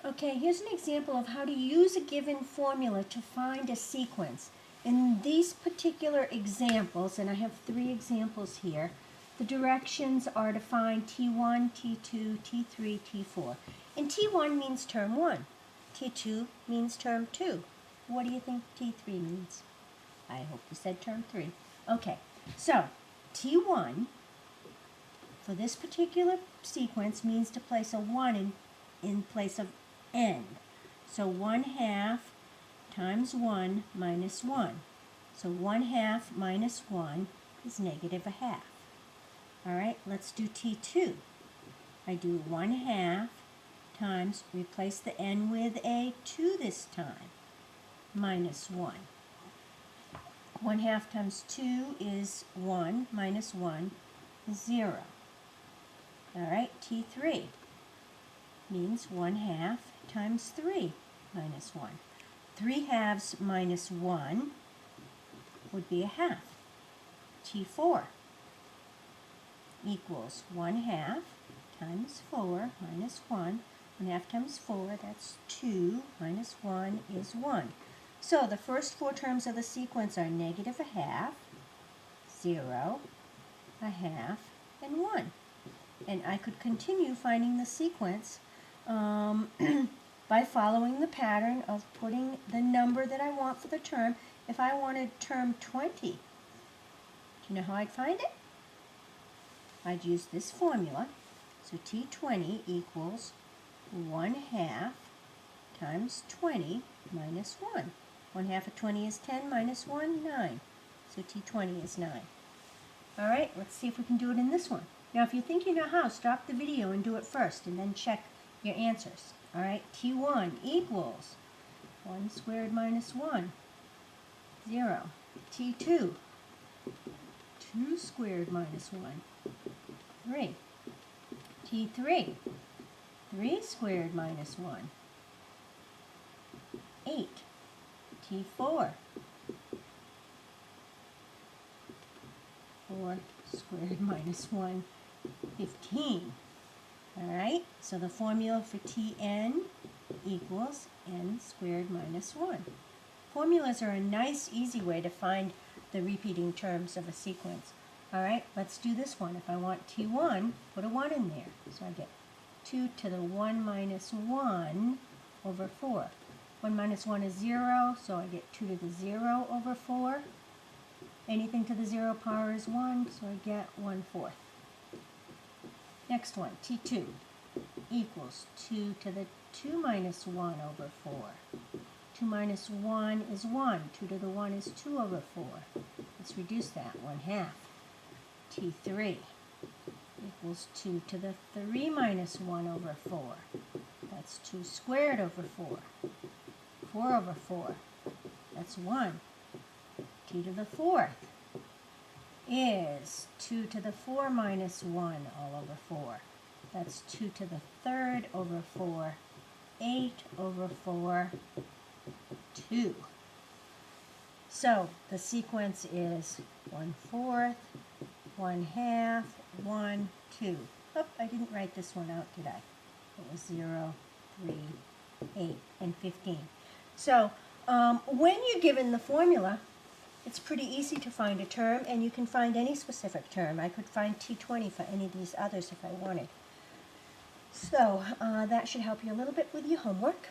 Okay, here's an example of how to use a given formula to find a sequence. In these particular examples, and I have 3 examples here, the directions are to find T1, T2, T3, T4. And T1 means term 1. T2 means term 2. What do you think T3 means? I hope you said term 3. Okay, so T1 for this particular sequence means to place a 1 in place of n. So 1/2 times 1 minus 1. So 1/2 minus 1 is -1/2. All right, let's do T2. I do 1/2 times, replace the n with a 2 this time, minus 1. 1/2 times 2 is 1, minus 1 is 0. All right, T3 means 1/2 times 3 minus 1. 3/2 minus 1 would be 1/2. T4 equals 1/2 times 4 minus 1. 1/2 times 4, that's 2, minus 1 is 1. So the first 4 terms of the sequence are -1/2, 0, 1/2, and 1. And I could continue finding the sequence by following the pattern of putting the number that I want for the term. If I wanted term 20, do you know how I'd find it? I'd use this formula. So T20 equals 1/2 times 20 minus 1. 1/2 of 20 is 10, minus 1, 9. So T20 is 9. All right, let's see if we can do it in this one. Now, if you think you know how, stop the video and do it first, and then check your answers. All right, T1 equals 1 squared minus 1, 0. T2, 2 squared minus 1, 3. T3, 3 squared minus 1, 8. T4, 4 squared minus 1, 15. All right, so the formula for Tn equals n squared minus 1. Formulas are a nice, easy way to find the repeating terms of a sequence. All right, let's do this one. If I want T1, put a 1 in there. So I get 2 to the 1 minus 1 over 4. 1 minus 1 is 0, so I get 2 to the 0 over 4. Anything to the 0 power is 1, so I get 1/4. Next one, T2 equals 2 to the 2 minus 1 over 4. 2 minus 1 is 1. 2 to the 1 is 2 over 4. Let's reduce that, 1/2. T3 equals 2 to the 3 minus 1 over 4. That's 2 squared over 4. 4 over 4. That's 1. T to the 4th is 2 to the 4 minus 1 all over 4. That's 2 to the 3rd over 4. 8 over 4, 2. So the sequence is 1/4, 1/2, 1, 2. Oh, I didn't write this one out, did I? It was 0, 3, 8, and 15. So when you're given the formula, it's pretty easy to find a term, and you can find any specific term. I could find T20 for any of these others if I wanted. So that should help you a little bit with your homework.